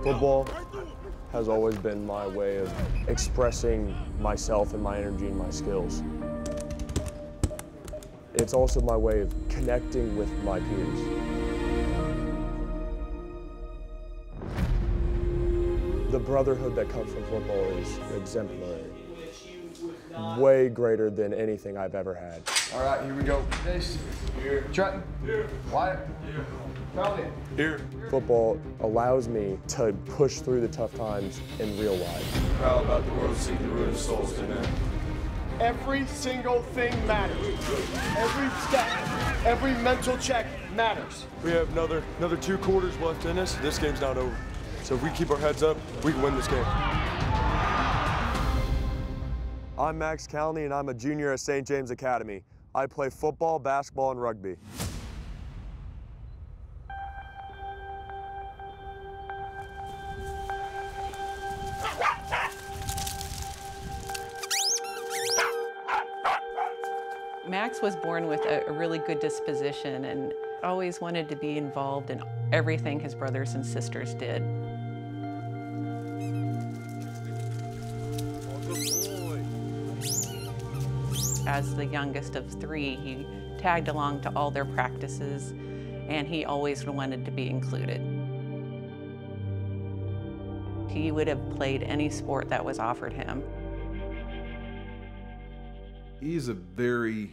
Football has always been my way of expressing myself and my energy and my skills. It's also my way of connecting with my peers. The brotherhood that comes from football is exemplary. Way greater than anything I've ever had. All right, here we go. Chase. Here. Trenton. Here. Wyatt. Here. Kalny. Here. Football allows me to push through the tough times in real life. Proud about the world, seek the ruin of souls, amen. Every single thing matters. Every step, every mental check matters. We have another 2 quarters left in us. This game's not over. So if we keep our heads up, we can win this game. I'm Max Kalny, and I'm a junior at St. James Academy. I play football, basketball, and rugby. Max was born with a really good disposition and always wanted to be involved in everything his brothers and sisters did. As the youngest of 3, he tagged along to all their practices, and he always wanted to be included. He would have played any sport that was offered him. He's a very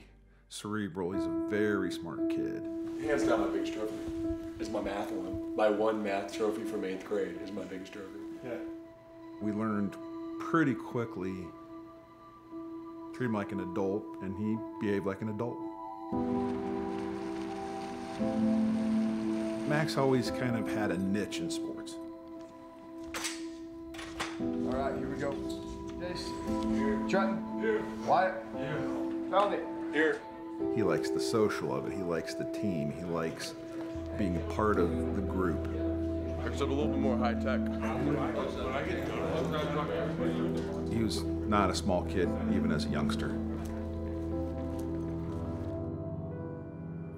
cerebral, he's a very smart kid. Hands down, my biggest trophy is my math one. My one math trophy from 8th grade is my biggest trophy. Yeah. We learned pretty quickly, treat him like an adult, and he behaved like an adult. Max always kind of had a niche in sports. All right, here we go. Chase. Here. Trenton. Here. Wyatt. Here. Kalny. Here. He likes the social of it, he likes the team, he likes being a part of the group. Except a little bit more high tech. He was not a small kid, even as a youngster.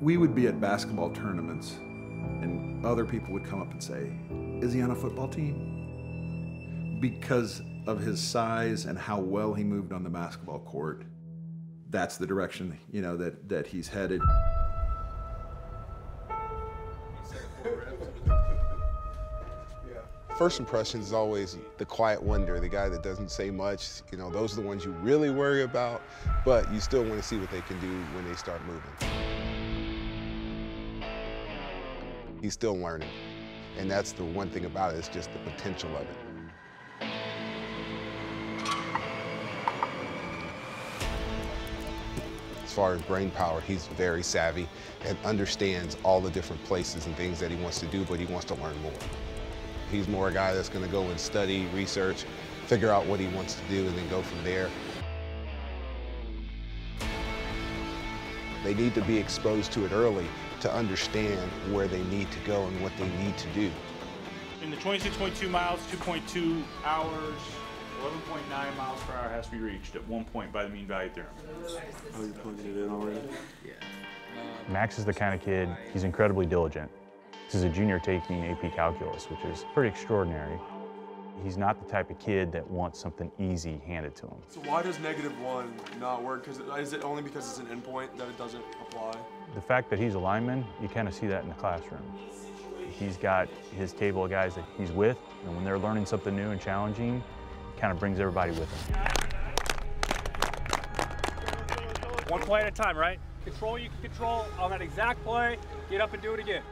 We would be at basketball tournaments, and other people would come up and say, "Is he on a football team?" Because of his size and how well he moved on the basketball court, that's the direction, you know, that he's headed. First impression is always the quiet wonder, the guy that doesn't say much. You know, those are the ones you really worry about, but you still want to see what they can do when they start moving. He's still learning, and that's the one thing about it, is just the potential of it. As far as brain power, he's very savvy and understands all the different places and things that he wants to do, but he wants to learn more. He's more a guy that's going to go and study, research, figure out what he wants to do, and then go from there. They need to be exposed to it early to understand where they need to go and what they need to do. In the 26.2 miles, 2.2 hours, 11.9 miles per hour has to be reached at one point by the mean value theorem. Oh, you're plugging it in already? Yeah. Max is the kind of kid, he's incredibly diligent. This is a junior taking AP Calculus, which is pretty extraordinary. He's not the type of kid that wants something easy handed to him. So why does -1 not work? Is it only because it's an endpoint that it doesn't apply? The fact that he's a lineman, you kind of see that in the classroom. He's got his table of guys that he's with, and when they're learning something new and challenging, he kind of brings everybody with him. One play at a time, right? Control you can control on that exact play. Get up and do it again.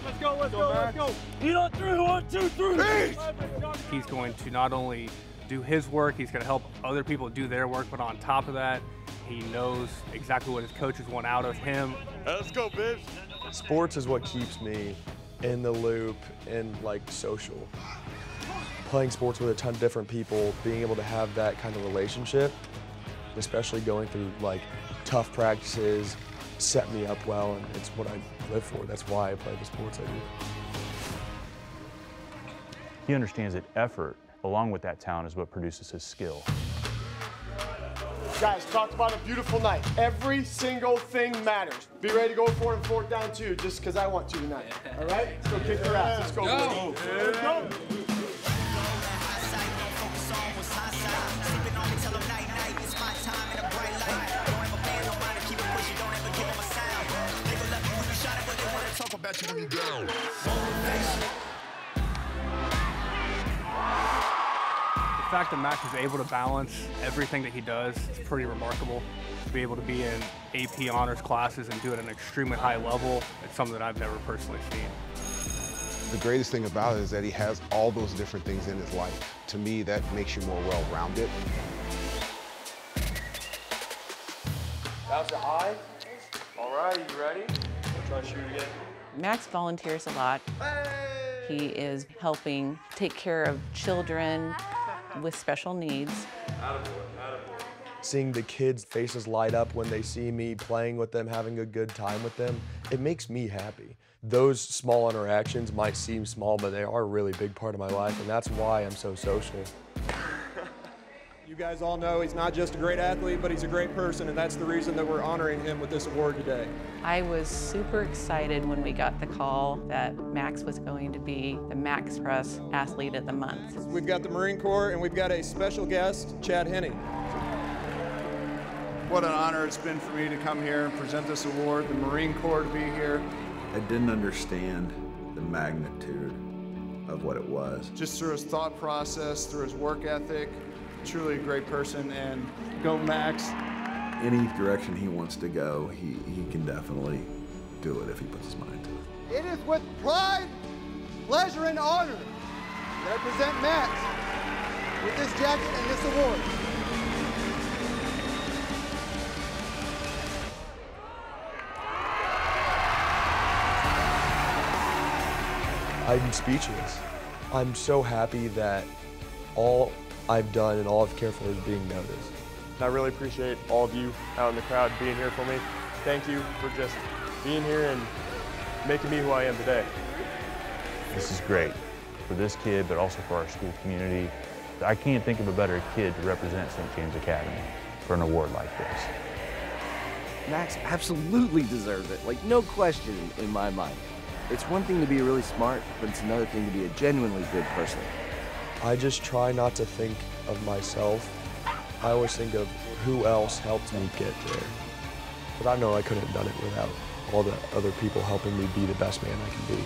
Let's go, let's go, let's go. Eat on 3, 1, 2, 3. He's going to not only do his work, he's going to help other people do their work, but on top of that, he knows exactly what his coaches want out of him. Let's go, bitch. Sports is what keeps me in the loop and like social. Playing sports with a ton of different people, being able to have that kind of relationship, especially going through like tough practices, set me up well, and it's what I live for. That's why I play the sports I do. He understands that effort, along with that talent, is what produces his skill. Guys, talked about a beautiful night. Every single thing matters. Be ready to go for it on 4th down too, just because I want to tonight. All right? Let's go kick their ass. Let's go. Let's go. The fact that Max is able to balance everything that he does is pretty remarkable. To be able to be in AP honors classes and do it at an extremely high level, it's something that I've never personally seen. The greatest thing about it is that he has all those different things in his life. To me, that makes you more well-rounded. That was a high. All right, you ready? We'll try to shoot again. Max volunteers a lot. He is helping take care of children with special needs. Seeing the kids' faces light up when they see me playing with them, having a good time with them, it makes me happy. Those small interactions might seem small, but they are a really big part of my life, and that's why I'm so social. You guys all know he's not just a great athlete, but he's a great person, and that's the reason that we're honoring him with this award today. I was super excited when we got the call that Max was going to be the Max Press Athlete of the Month. We've got the Marine Corps, and we've got a special guest, Chad Henne. What an honor it's been for me to come here and present this award, the Marine Corps to be here. I didn't understand the magnitude of what it was. Just through his thought process, through his work ethic, truly a great person, and go Max. Any direction he wants to go, he can definitely do it if he puts his mind to it. It is with pride, pleasure, and honor that I present Max with this jacket and this award. I'm speechless. I'm so happy that all I've done and all I've cared for is being noticed. I really appreciate all of you out in the crowd being here for me. Thank you for just being here and making me who I am today. This is great for this kid, but also for our school community. I can't think of a better kid to represent St. James Academy for an award like this. Max absolutely deserves it, like no question in my mind. It's one thing to be really smart, but it's another thing to be a genuinely good person. I just try not to think of myself. I always think of who else helped me get there. But I know I couldn't have done it without all the other people helping me be the best man I can be.